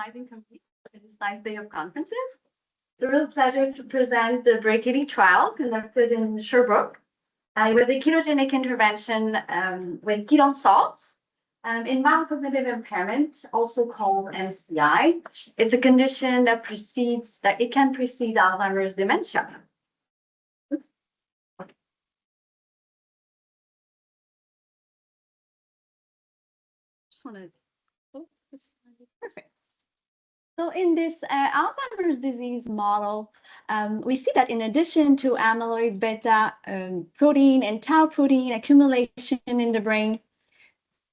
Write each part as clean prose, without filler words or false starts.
organizing committee for this nice day of conferences. It's a real pleasure to present the BREAK-80 trial conducted in Sherbrooke with a ketogenic intervention with ketone salts in mild cognitive impairment, also called MCI. It's a condition that can precede Alzheimer's dementia. Perfect. So in this Alzheimer's disease model, we see that in addition to amyloid beta protein and tau protein accumulation in the brain,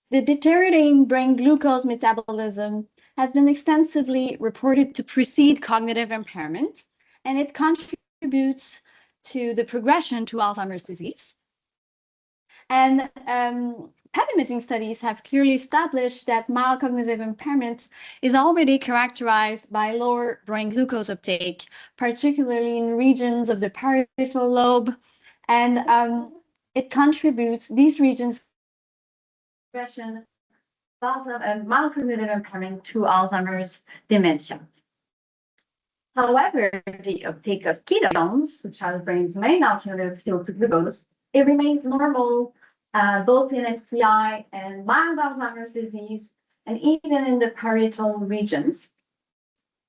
the deteriorating brain glucose metabolism has been extensively reported to precede cognitive impairment, and it contributes to the progression to Alzheimer's disease. And PET imaging studies have clearly established that mild cognitive impairment is already characterized by lower brain glucose uptake, particularly in regions of the parietal lobe, and it contributes these regions progression of mild cognitive impairment to Alzheimer's dementia. However, the uptake of ketones, which are the brain's main alternative fuel to glucose, it remains normal both in MCI and mild Alzheimer's disease, and even in the parietal regions.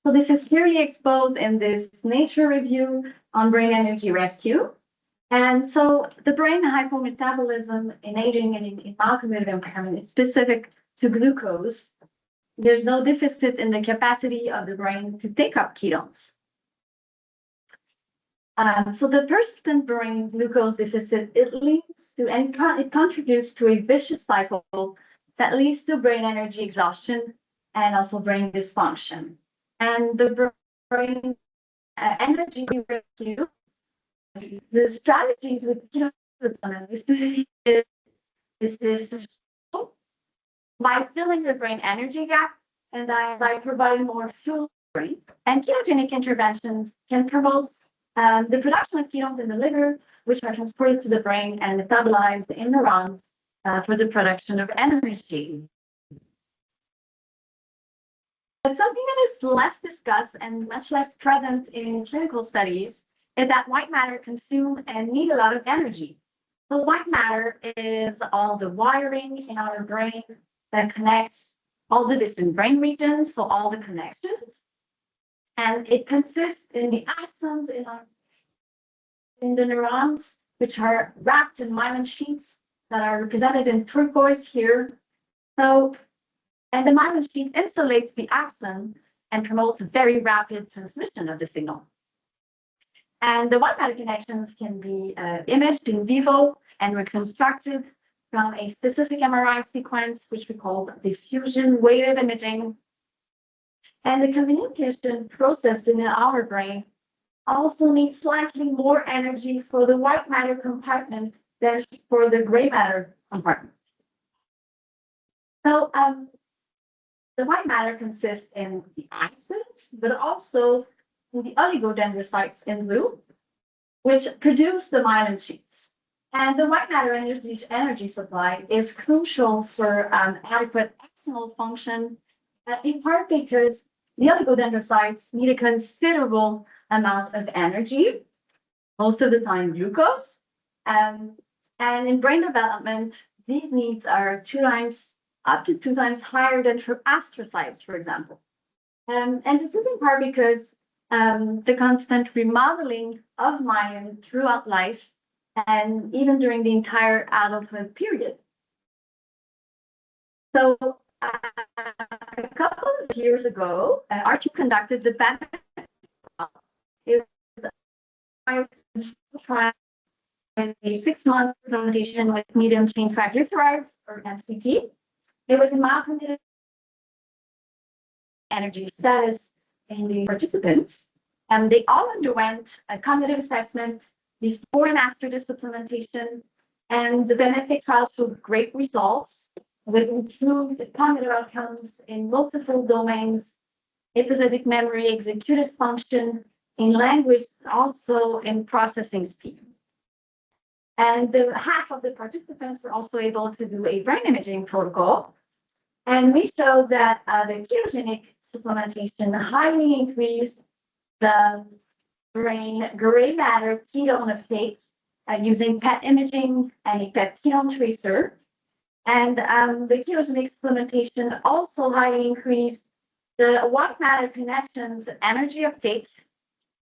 So this is clearly exposed in this Nature review on brain energy rescue. And so the brain hypometabolism in aging and in mild cognitive impairment is specific to glucose. There's no deficit in the capacity of the brain to take up ketones. So the persistent brain glucose deficit, it contributes to a vicious cycle that leads to brain energy exhaustion and also brain dysfunction. And the brain energy rescue, the strategies with ketones is by filling the brain energy gap and by providing more fuel to the brain. And ketogenic interventions can promote the production of ketones in the liver, which are transported to the brain and metabolized in neurons for the production of energy. But something that is less discussed and much less present in clinical studies is that white matter consumes and needs a lot of energy. So white matter is all the wiring in our brain that connects all the different brain regions, so all the connections. And it consists in the axons in the neurons, which are wrapped in myelin sheets that are represented in turquoise here. So, and the myelin sheet insulates the axon and promotes very rapid transmission of the signal. And the white matter connections can be imaged in vivo and reconstructed from a specific MRI sequence, which we call diffusion weighted imaging. And the communication process in our brain also needs slightly more energy for the white matter compartment than for the gray matter compartment. So the white matter consists in the axons, but also in the oligodendrocytes in blue, which produce the myelin sheets. And the white matter energy supply is crucial for adequate axonal function, in part because the oligodendrocytes need a considerable amount of energy, most of the time glucose. And in brain development, these needs are up to two times higher than for astrocytes, for example. And this is in part because the constant remodeling of myelin throughout life and even during the entire adulthood period. So a couple of years ago, our team conducted the benefit trial. It was a trial in a 6-month implementation with medium chain triglycerides, or MCT. It was a mild cognitive energy status in the participants, and they all underwent a cognitive assessment before and after the supplementation, and the benefit trial showed great results with improved cognitive outcomes in multiple domains, episodic memory, executive function, in language, also in processing speed. And half of the participants were also able to do a brain imaging protocol. And we showed that the ketogenic supplementation highly increased the brain gray matter ketone uptake using PET imaging and a PET ketone tracer. And the ketogenic supplementation also highly increased the white matter connections energy uptake.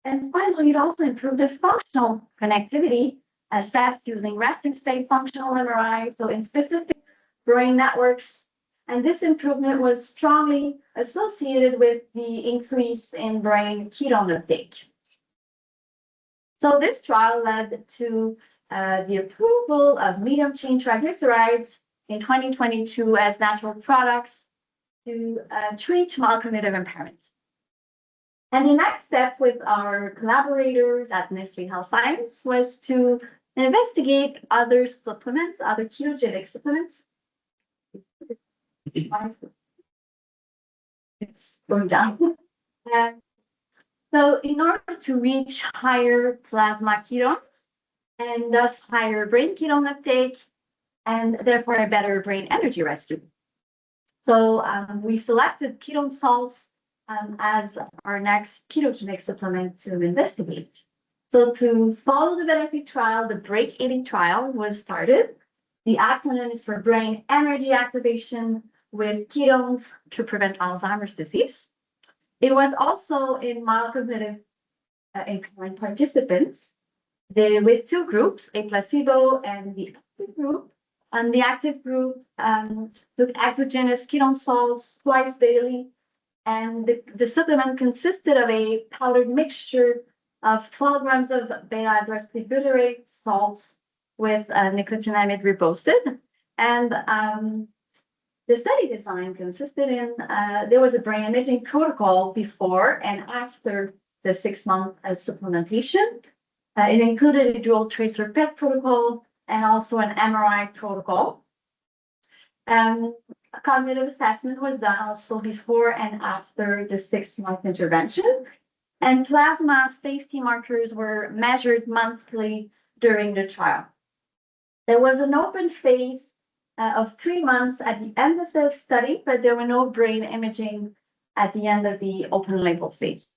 And finally, it also improved the functional connectivity assessed using resting state functional MRI, so in specific brain networks. And this improvement was strongly associated with the increase in brain ketone uptake. So this trial led to the approval of medium chain triglycerides in 2022 as natural products to treat mild cognitive impairment. And the next step with our collaborators at Ministry of Health Science was to investigate other supplements, other ketogenic supplements. It's going down. And so in order to reach higher plasma ketones and thus higher brain ketone uptake and therefore a better brain energy rescue. So we selected ketone salts as our next ketogenic supplement to investigate. So to follow the benefit trial, the BREAK80 trial was started. The acronym is for brain energy activation with ketones to prevent Alzheimer's disease. It was also in mild cognitive impairment participants with two groups, a placebo and the active group. And the active group took exogenous ketone salts twice daily. And the supplement consisted of a powdered mixture of 12 grams of beta-hydroxybutyrate salts with nicotinamide riboside. And the study design consisted in, there was a brain imaging protocol before and after the 6-month supplementation. It included a dual tracer PET protocol and also an MRI protocol. A cognitive assessment was done also before and after the 6-month intervention. And plasma safety markers were measured monthly during the trial. There was an open phase of 3 months at the end of the study, but there were no brain imaging at the end of the open label phase.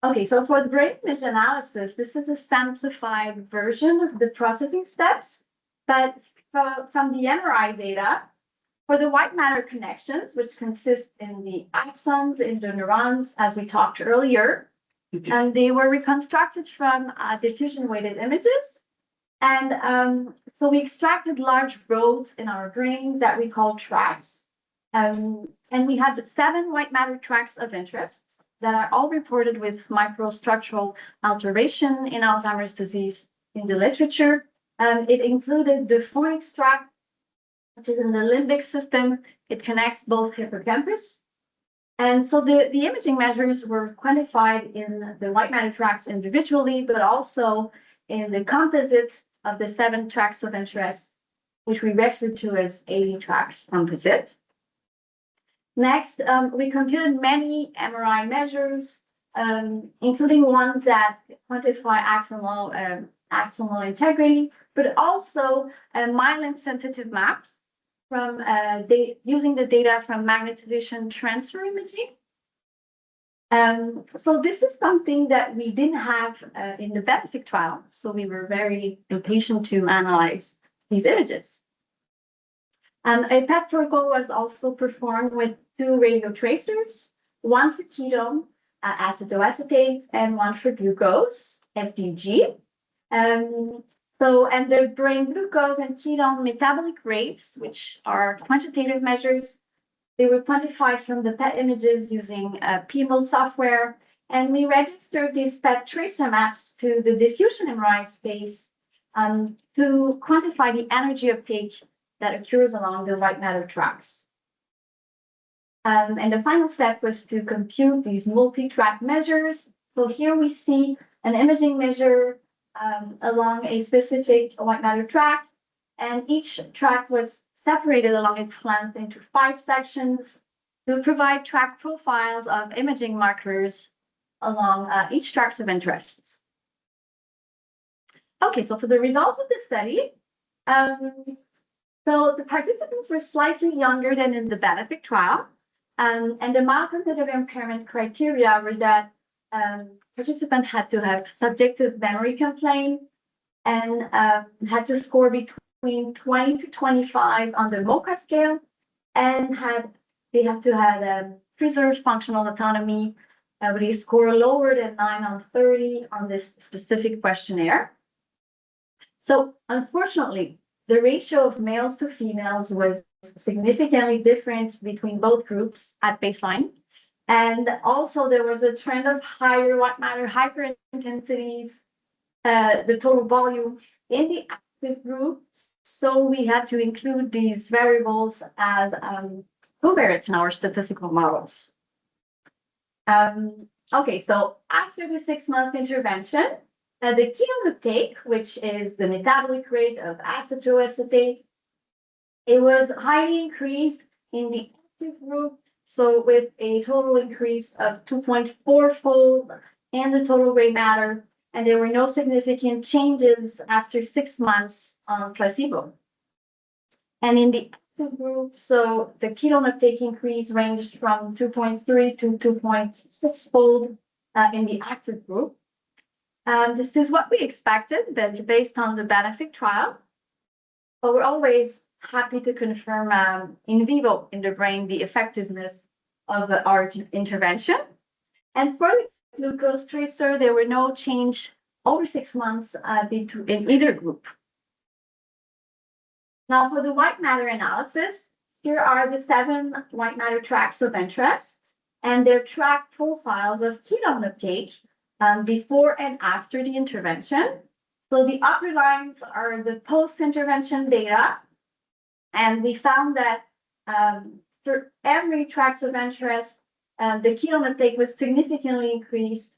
Okay, so for the brain image analysis, this is a simplified version of the processing steps, but from the MRI data, for the white matter connections, which consist in the axons, in the neurons, as we talked earlier, and they were reconstructed from diffusion-weighted images. And so we extracted large roads in our brain that we call tracts. And we had 7 white matter tracts of interest that are all reported with microstructural alteration in Alzheimer's disease in the literature. It included the fornix tract, which is in the limbic system. It connects both hippocampus. And so the imaging measures were quantified in the white matter tracts individually, but also in the composite of the 7 tracts of interest, which we refer to as 80 tracts composite. Next, we computed many MRI measures, including ones that quantify axonal integrity, but also myelin-sensitive maps from using the data from magnetization transfer imaging. So this is something that we didn't have in the benefit trial, so we were very impatient to analyze these images. A PET protocol was also performed with 2 radio tracers, one for ketone, acetoacetates, and one for glucose, FGG. And the brain glucose and ketone metabolic rates, which are quantitative measures, they were quantified from the PET images using PMO software. And we registered these PET tracer maps to the diffusion MRI space to quantify the energy uptake that occurs along the white matter tracts. And the final step was to compute these multi-track measures. So here we see an imaging measure along a specific white matter tract, and each tract was separated along its length into 5 sections to provide track profiles of imaging markers along each tract of interest. Okay, so for the results of the study, so the participants were slightly younger than in the benefit trial, And the mild-cognitive impairment criteria were that participants had to have subjective memory complaint and had to score between 20 to 25 on the MOCA scale, and they have to have preserved functional autonomy with a score lower than 9 on 30 on this specific questionnaire. So unfortunately, the ratio of males to females was significantly different between both groups at baseline. And also there was a trend of higher white matter hyperintensities, the total volume in the active group. So we had to include these variables as covariates in our statistical models. Okay, so after the 6-month intervention, the ketone uptake, which is the metabolic rate of acetoacetate, it was highly increased in the active group, so with a total increase of 2.4-fold in the total gray matter, and there were no significant changes after 6 months on placebo. And in the active group, so the ketone uptake increase ranged from 2.3 to 2.6-fold in the active group. This is what we expected, but based on the benefit trial. But we're always happy to confirm in vivo in the brain the effectiveness of our intervention. And for the glucose tracer, there were no change over 6 months in either group. Now, for the white matter analysis, here are the 7 white matter tracks of interest and their track profiles of ketone uptake before and after the intervention. So the upper lines are the post-intervention data. And we found that for every tracks of interest, the ketone uptake was significantly increased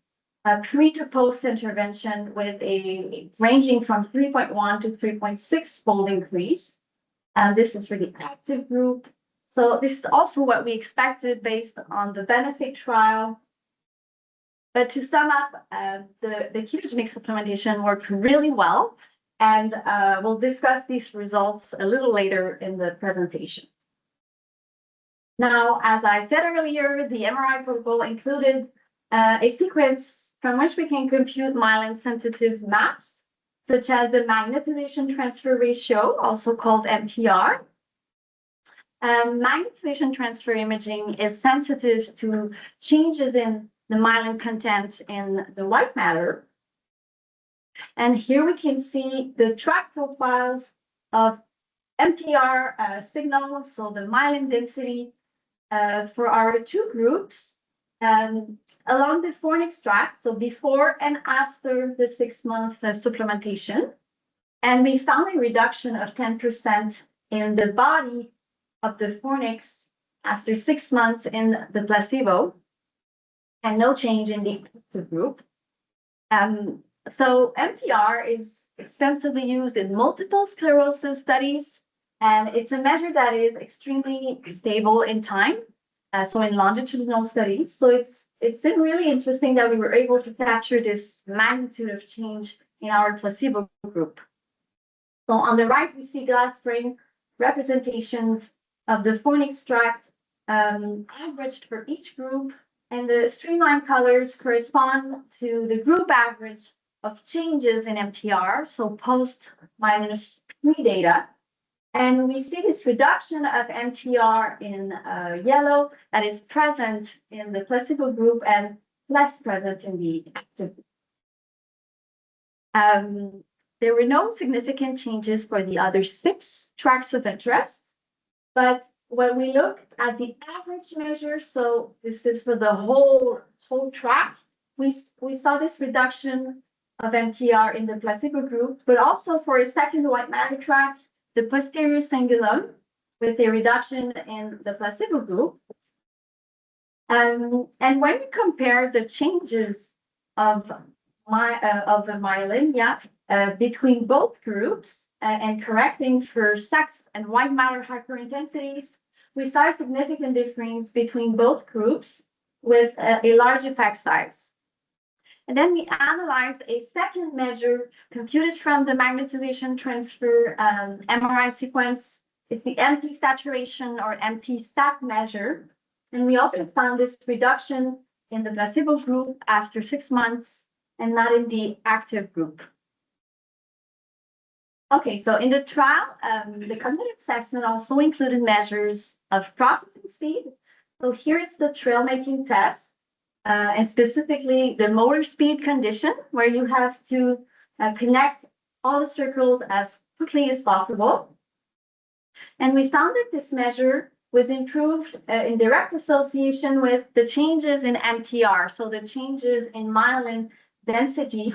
pre to post intervention with a ranging from 3.1 to 3.6-fold increase. This is for the active group. So this is also what we expected based on the benefit trial. But to sum up, the ketogenic supplementation worked really well, and we'll discuss these results a little later in the presentation. Now, as I said earlier, the MRI protocol included a sequence from which we can compute myelin-sensitive maps, such as the magnetization transfer ratio, also called MTR. Magnetization transfer imaging is sensitive to changes in the myelin content in the white matter. And here we can see the track profiles of MTR signals, so the myelin density for our 2 groups along the fornix tract, so before and after the 6-month supplementation. And we found a reduction of 10% in the body of the fornix after 6 months in the placebo, and no change in the active group. So MTR is extensively used in multiple sclerosis studies, and it's a measure that is extremely stable in time. So in longitudinal studies, so it's really interesting that we were able to capture this magnitude of change in our placebo group. So on the right, we see glass frame representations of the fornix tract averaged for each group, and the streamlined colors correspond to the group average of changes in MTR, so post minus pre-data. And we see this reduction of MTR in yellow that is present in the placebo group and less present in the active group. There were no significant changes for the other 6 tracks of interest, but when we look at the average measure, so this is for the whole track, we saw this reduction of MTR in the placebo group, but also for a second white matter track, the posterior cingulum, with a reduction in the placebo group. And when we compare the changes of the myelin, between both groups and correcting for sex and white matter hyperintensities, we saw a significant difference between both groups with a large effect size. And then we analyzed a second measure computed from the magnetization transfer MRI sequence. It's the MT saturation or MT stat measure. And we also found this reduction in the placebo group after 6 months and not in the active group. Okay, so in the trial, the cognitive assessment also included measures of processing speed. So here it's the trail making test, and specifically the motor speed condition, where you have to connect all the circles as quickly as possible. And we found that this measure was improved in direct association with the changes in MTR, so the changes in myelin density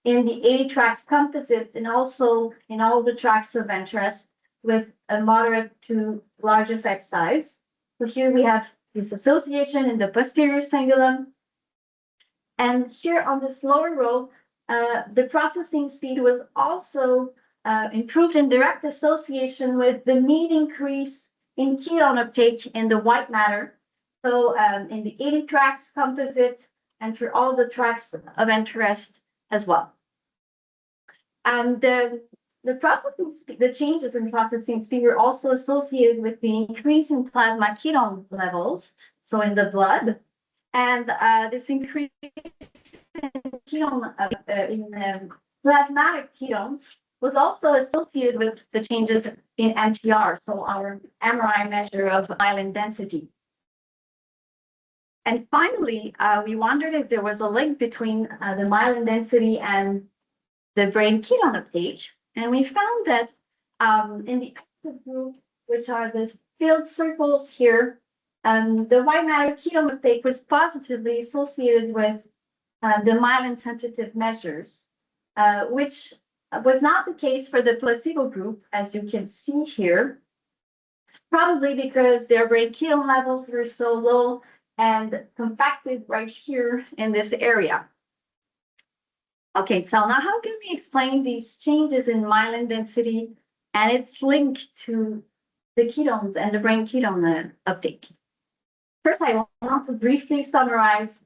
in the 80 tracks composite and also in all the tracks of interest with a moderate to large effect size. So here we have this association in the posterior cingulum. And here on this lower row, the processing speed was also improved in direct association with the mean increase in ketone uptake in the white matter. So in the 80 tracks composite and for all the tracks of interest as well. And the processing speed, the changes in processing speed were also associated with the increase in plasma ketone levels, so in the blood. And this increase in ketone in plasmatic ketones was also associated with the changes in MTR, so our MRI measure of myelin density. And finally, we wondered if there was a link between the myelin density and the brain ketone uptake. And we found that in the active group, which are the filled circles here, the white matter ketone uptake was positively associated with the myelin sensitive measures, which was not the case for the placebo group, as you can see here, probably because their brain ketone levels were so low and compacted right here in this area. Okay, so now how can we explain these changes in myelin density and its link to the ketones and the brain ketone uptake? First, I want to briefly summarize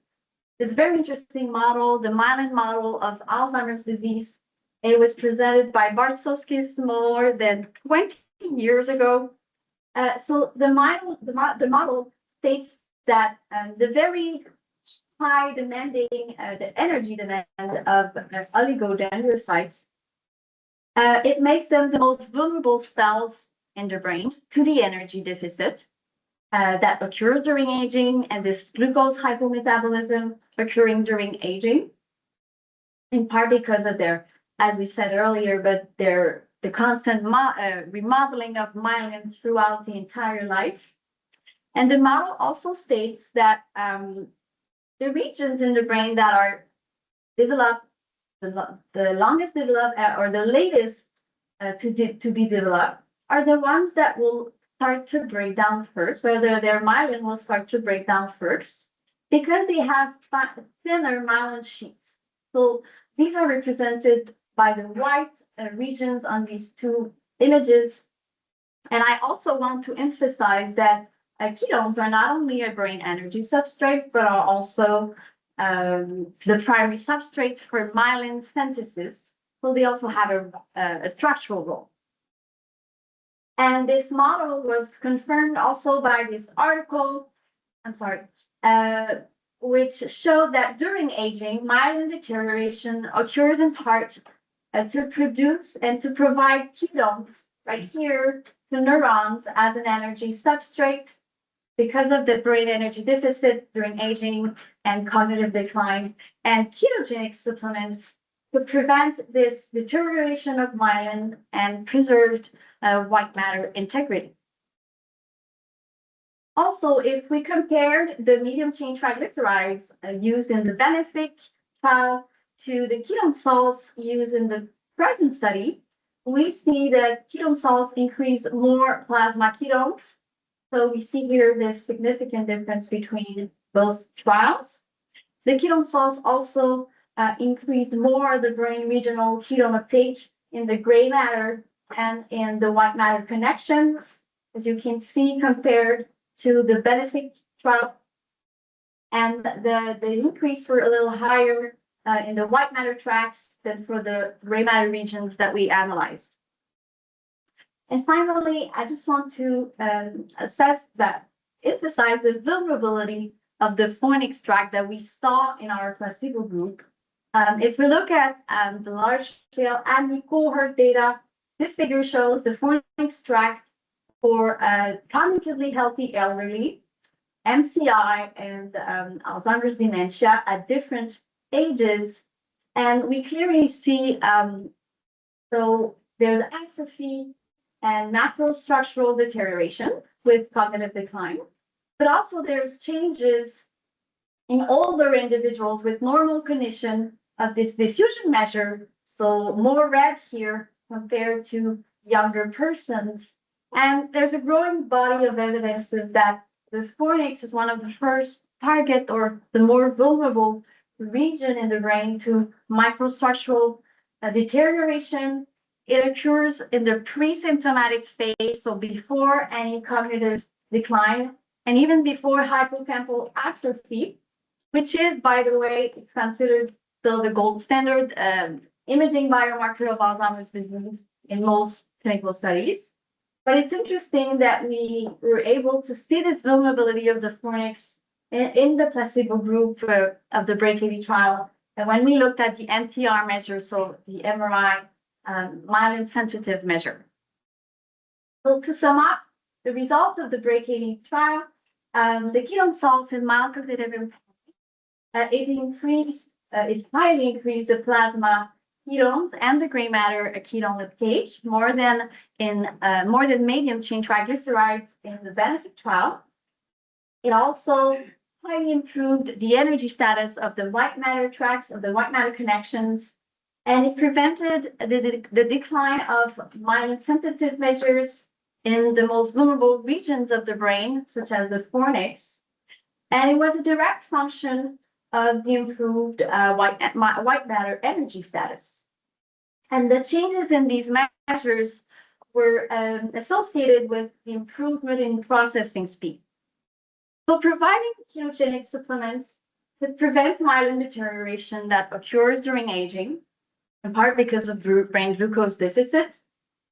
this very interesting model, the myelin model of Alzheimer's disease. It was presented by Bartsoskis more than 20 years ago. So the model states that the very high demanding, the energy demand of oligodendrocytes, it makes them the most vulnerable cells in the brain to the energy deficit that occurs during aging, and this glucose hypometabolism occurring during aging, in part because of their, as we said earlier, but the constant remodeling of myelin throughout the entire life. And the model also states that the regions in the brain that are developed, the longest developed or the latest to be developed, are the ones that will start to break down first, whether their myelin will start to break down first, because they have thinner myelin sheets. So these are represented by the white regions on these two images. And I also want to emphasize that ketones are not only a brain energy substrate, but are also the primary substrate for myelin synthesis. So they also have a structural role. And this model was confirmed also by this article, which showed that during aging, myelin deterioration occurs in part to produce and to provide ketones right here to neurons as an energy substrate because of the brain energy deficit during aging and cognitive decline, and ketogenic supplements to prevent this deterioration of myelin and preserved white matter integrity. Also, if we compared the medium chain triglycerides used in the BENEFIC trial to the ketone salts used in the present study, we see that ketone salts increase more plasma ketones. So we see here this significant difference between both trials. The ketone salts also increase more the brain regional ketone uptake in the gray matter and in the white matter connections, as you can see, compared to the BENEFIC trial. And the increase were a little higher in the white matter tracks than for the gray matter regions that we analyzed. And finally, I just want to assess that emphasize the vulnerability of the foreign extract that we saw in our placebo group. If we look at the large scale and cohort data, this figure shows the foreign extract for cognitively healthy elderly, MCI, and Alzheimer's dementia at different ages. And we clearly see, so there's atrophy and macrostructural deterioration with cognitive decline, but also there's changes in older individuals with normal cognition of this diffusion measure, so more red here compared to younger persons. And there's a growing body of evidences that the fornix is one of the first target or the more vulnerable region in the brain to microstructural deterioration. It occurs in the pre-symptomatic phase, so before any cognitive decline, and even before hippocampal atrophy, which is, by the way, it's considered still the gold standard imaging biomarker of Alzheimer's disease in most clinical studies. But it's interesting that we were able to see this vulnerability of the fornix in the placebo group of the BREAK-AD trial. And when we looked at the MTR measure, so the MRI myelin sensitive measure. So to sum up the results of the BREAK-AD trial, the ketone salts in mild cognitive impairment, it highly increased the plasma ketones and the gray matter ketone uptake more than medium chain triglycerides in the benefit trial. It also highly improved the energy status of the white matter tracks, of the white matter connections, and it prevented the decline of myelin sensitive measures in the most vulnerable regions of the brain, such as the fornix. And it was a direct function of the improved white matter energy status. And the changes in these measures were associated with the improvement in processing speed. So providing ketogenic supplements could prevent myelin deterioration that occurs during aging, in part because of brain glucose deficit,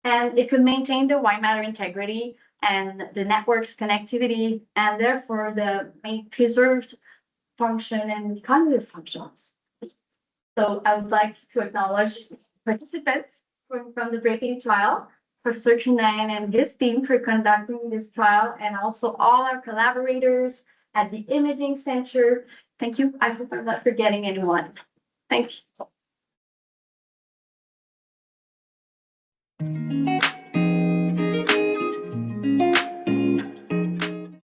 and it could maintain the white matter integrity and the network's connectivity, and therefore the preserved function and cognitive functions. So I would like to acknowledge participants from the BREAK-AD trial, Professor Chinayan and his team for conducting this trial, and also all our collaborators at the Imaging Center. Thank you. I hope I'm not forgetting anyone. Thank you.